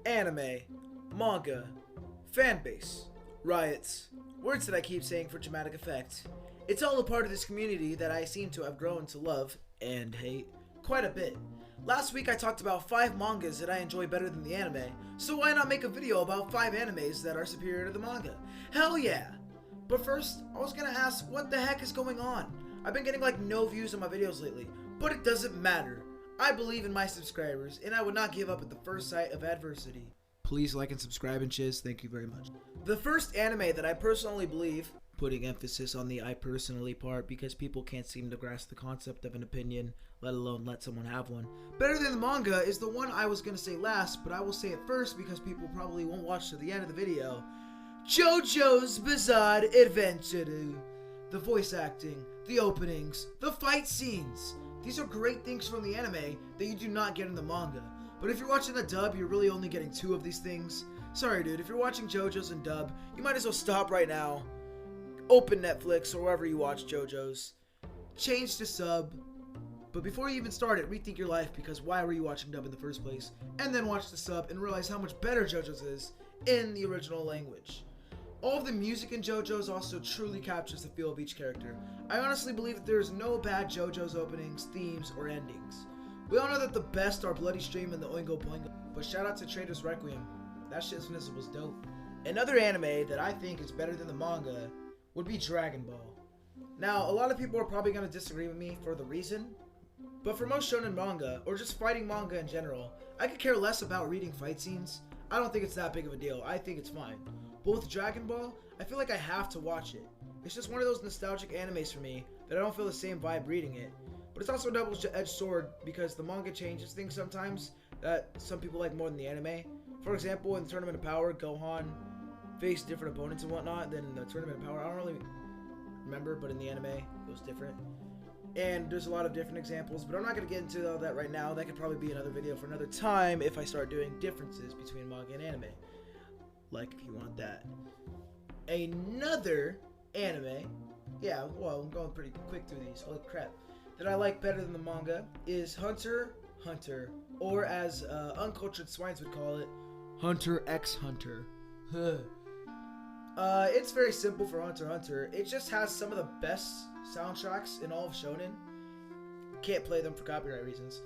anime, manga, fanbase, riots, words that I keep saying for dramatic effect. It's all a part of this community that I seem to have grown to love and hate quite a bit. Last week I talked about 5 mangas that I enjoy better than the anime, so why not make a video about 5 animes that are superior to the manga? Hell yeah! But first, I was gonna ask, what the heck is going on? I've been getting like no views on my videos lately, but it doesn't matter. I believe in my subscribers, and I would not give up at the first sight of adversity. Please like and subscribe and chiz, thank you very much. The first anime that I personally believe, putting emphasis on the I personally part because people can't seem to grasp the concept of an opinion, let alone let someone have one, better than the manga is the one I was going to say last, but I will say it first because people probably won't watch to the end of the video. JoJo's Bizarre Adventure. The voice acting, the openings, the fight scenes. These are great things from the anime that you do not get in the manga. But if you're watching the dub, you're really only getting 2 of these things. Sorry dude, if you're watching JoJo's in dub, you might as well stop right now. Open Netflix or wherever you watch JoJo's. Change to sub. But before you even start it, rethink your life because why were you watching dub in the first place? And then watch the sub and realize how much better JoJo's is in the original language. All of the music in JoJo's also truly captures the feel of each character. I honestly believe that there is no bad JoJo's openings, themes, or endings. We all know that the best are Bloody Stream and the Oingo Boingo, but shout out to Trader's Requiem. That shit's was dope. Another anime that I think is better than the manga would be Dragon Ball. Now, a lot of people are probably going to disagree with me for the reason, but for most shonen manga, or just fighting manga in general, I could care less about reading fight scenes. I don't think it's that big of a deal. I think it's fine. But with Dragon Ball, I feel like I have to watch it. It's just one of those nostalgic animes for me that I don't feel the same vibe reading it. But it's also a double-edged sword because the manga changes things sometimes that some people like more than the anime. For example, in Tournament of Power, Gohan faced different opponents and whatnot than in the Tournament of Power. I don't really remember, but in the anime, it was different. And there's a lot of different examples, but I'm not going to get into all that right now. That could probably be another video for another time if I start doing differences between manga and anime. Like, if you want that. Another anime, yeah, well, I'm going pretty quick through these, holy crap, that I like better than the manga is Hunter x Hunter, or as uncultured swines would call it, Hunter x Hunter. It's very simple for Hunter x Hunter. It just has some of the best soundtracks in all of shonen. Can't play them for copyright reasons.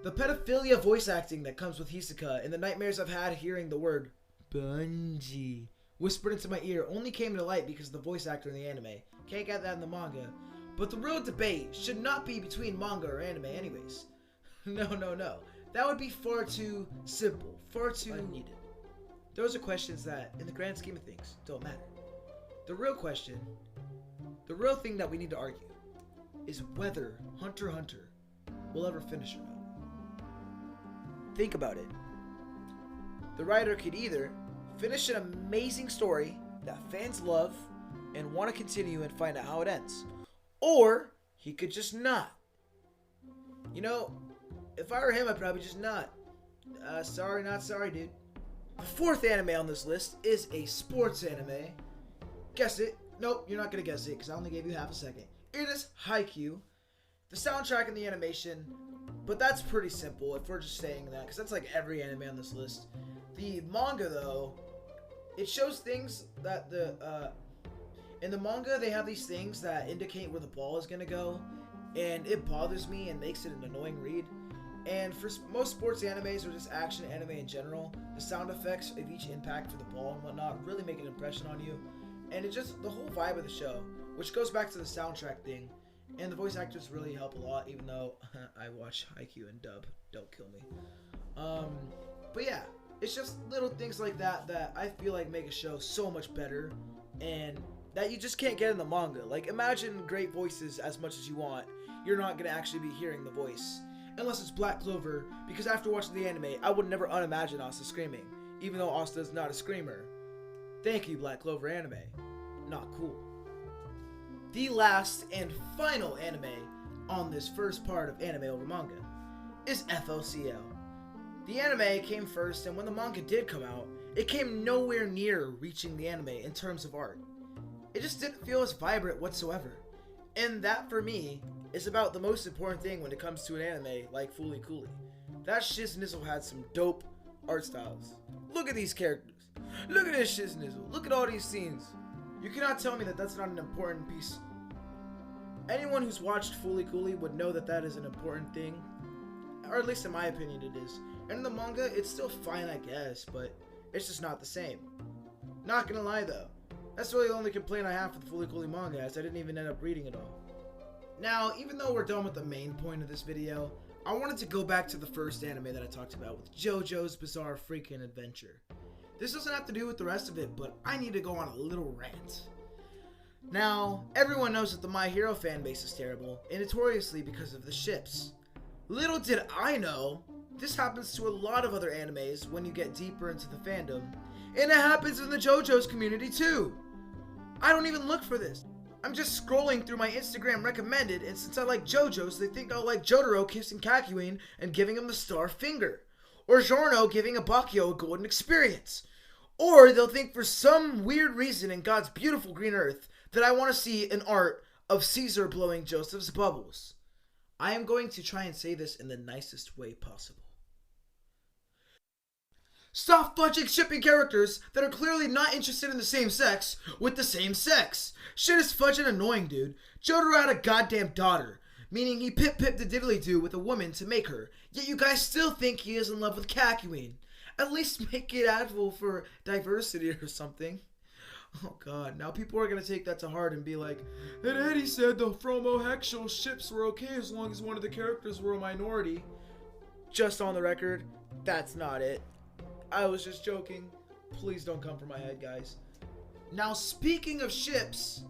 The pedophilia voice acting that comes with Hisoka and the nightmares I've had hearing the word Bungie whispered into my ear only came to light because of the voice actor in the anime. Can't get that in the manga. But the real debate should not be between manga or anime anyways. No. That would be far too simple, far too unneeded. Those are questions that, in the grand scheme of things, don't matter. The real question, the real thing that we need to argue, is whether Hunter x Hunter will ever finish or not. Think about it. The writer could either finish an amazing story that fans love and want to continue and find out how it ends, or he could just not. You know, if I were him, I'd probably just not. Sorry, not sorry, dude. The 4th anime on this list is a sports anime. Guess it. Nope, you're not going to guess it because I only gave you half a second. It is Haikyuu. The soundtrack and the animation, but that's pretty simple if we're just saying that because that's like every anime on this list. The manga, though, it shows things that in the manga, they have these things that indicate where the ball is going to go, and it bothers me and makes it an annoying read. And for most sports animes, or just action anime in general, the sound effects of each impact for the ball and whatnot really make an impression on you. And it just, the whole vibe of the show, which goes back to the soundtrack thing, and the voice actors really help a lot, even though I watch Haikyuu in dub. Don't kill me. But yeah. It's just little things like that that I feel like make a show so much better and that you just can't get in the manga. Like, imagine great voices as much as you want. You're not going to actually be hearing the voice. Unless it's Black Clover, because after watching the anime, I would never unimagine Asta screaming, even though Asta is not a screamer. Thank you, Black Clover anime. Not cool. The last and final anime on this first part of anime over manga is FoCo. The anime came first, and when the manga did come out, it came nowhere near reaching the anime in terms of art. It just didn't feel as vibrant whatsoever. And that, for me, is about the most important thing when it comes to an anime like Fooly Cooly. That shiz nizzle had some dope art styles. Look at these characters. Look at this shiznizle. Look at all these scenes. You cannot tell me that that's not an important piece. Anyone who's watched Fooly Cooly would know that that is an important thing. Or at least in my opinion it is. And in the manga, it's still fine, I guess, but it's just not the same. Not gonna lie though. That's really the only complaint I have for the Fooly Cooly manga, as I didn't even end up reading it all. Now, even though we're done with the main point of this video, I wanted to go back to the first anime that I talked about with JoJo's Bizarre Freaking Adventure. This doesn't have to do with the rest of it, but I need to go on a little rant. Now, everyone knows that the My Hero fanbase is terrible, and notoriously because of the ships. Little did I know, this happens to a lot of other animes when you get deeper into the fandom, and it happens in the JoJo's community too. I don't even look for this. I'm just scrolling through my Instagram recommended, and since I like JoJo's, they think I'll like Jotaro kissing Kakyoin and giving him the star finger, or Giorno giving Abakio a golden experience, or they'll think for some weird reason in God's beautiful green earth that I want to see an art of Caesar blowing Joseph's bubbles. I am going to try and say this in the nicest way possible. Stop fudging shipping characters that are clearly not interested in the same sex with the same sex. Shit is fudging annoying, dude. Jotaro had a goddamn daughter, meaning he pip-pipped the diddly-doo with a woman to make her, yet you guys still think he is in love with Kakyoin. At least make it admirable for diversity or something. Oh god, now people are gonna take that to heart and be like, and Eddie said the fromosexual ships were okay as long as one of the characters were a minority. Just on the record, that's not it. I was just joking. Please don't come for my head, guys. Now, speaking of ships,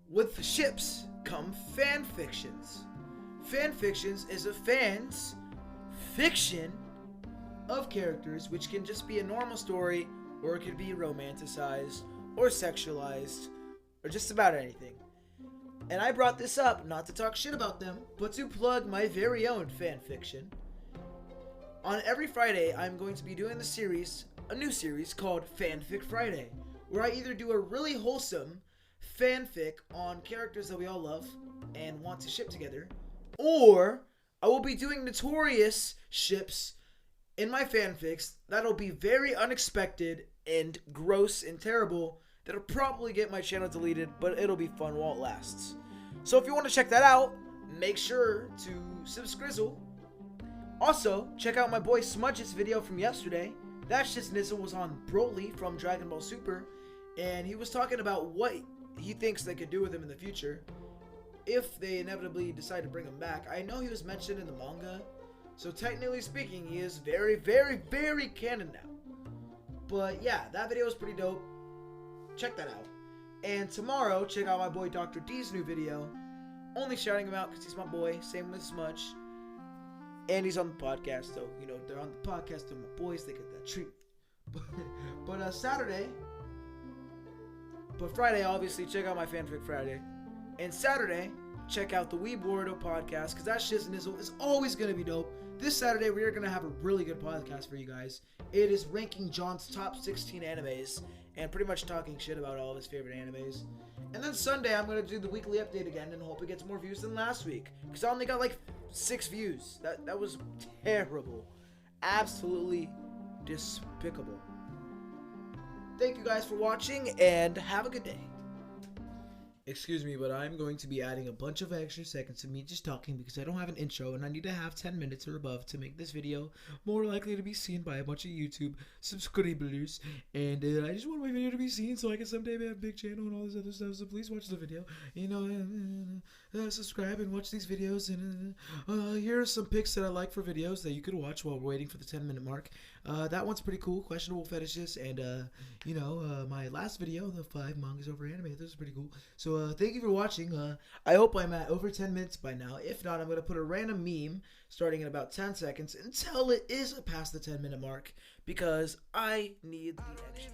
with ships come fanfictions. Fanfictions is a fan's fiction of characters, which can just be a normal story, or it could be romanticized, or sexualized, or just about anything. And I brought this up not to talk shit about them, but to plug my very own fanfiction. On every Friday, I'm going to be doing a new series called Fanfic Friday, where I either do a really wholesome fanfic on characters that we all love and want to ship together, or I will be doing notorious ships in my fanfics that'll be very unexpected and gross and terrible, that'll probably get my channel deleted, but it'll be fun while it lasts. So if you want to check that out, make sure to subscrizzle. Also, check out my boy Smudge's video from yesterday. That shiznizle was on Broly from Dragon Ball Super, and he was talking about what he thinks they could do with him in the future if they inevitably decide to bring him back. I know he was mentioned in the manga, so technically speaking, he is very, very, very canon now. But yeah, that video was pretty dope. Check that out. And tomorrow, check out my boy Dr. D's new video. Only shouting him out because he's my boy. Same with Smudge. And he's on the podcast, so, you know, they're on the podcast, they're my boys, they get that treatment. But Friday, obviously, check out my Fanfic Friday. And Saturday, check out the Weeb Warudo podcast, because that shiznizle is always going to be dope. This Saturday, we are going to have a really good podcast for you guys. It is ranking John's top 16 animes, and pretty much talking shit about all of his favorite animes. And then Sunday, I'm going to do the weekly update again, and hope it gets more views than last week, because I only got like 6 views. That was terrible. Absolutely despicable. Thank you guys for watching, and have a good day. Excuse me, but I'm going to be adding a bunch of extra seconds of me just talking because I don't have an intro and I need to have 10 minutes or above to make this video more likely to be seen by a bunch of YouTube subscribers. And I just want my video to be seen so I can someday have a big channel and all this other stuff. So please watch the video. You know, subscribe and watch these videos. And here are some pics that I like for videos that you could watch while we're waiting for the 10-minute mark. That one's pretty cool. Questionable fetishes. And, you know, my last video, the 5 mangas over anime. This is pretty cool. So, thank you for watching. I hope I'm at over 10 minutes by now. If not, I'm going to put a random meme starting in about 10 seconds until it is past the 10-minute mark because I need the extra.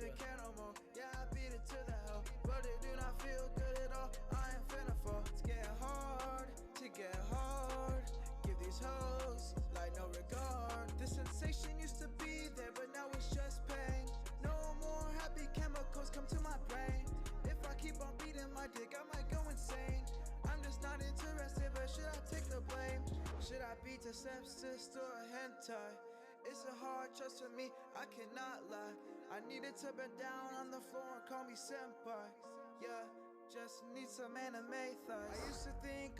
Come to my brain. If I keep on beating my dick, I might go insane. I'm just not interested, but should I take the blame? Should I beat the steps or hentai? It's a hard trust for me, I cannot lie. I needed to bend down on the floor and call me senpai. Yeah, just need some anime thighs. I used to think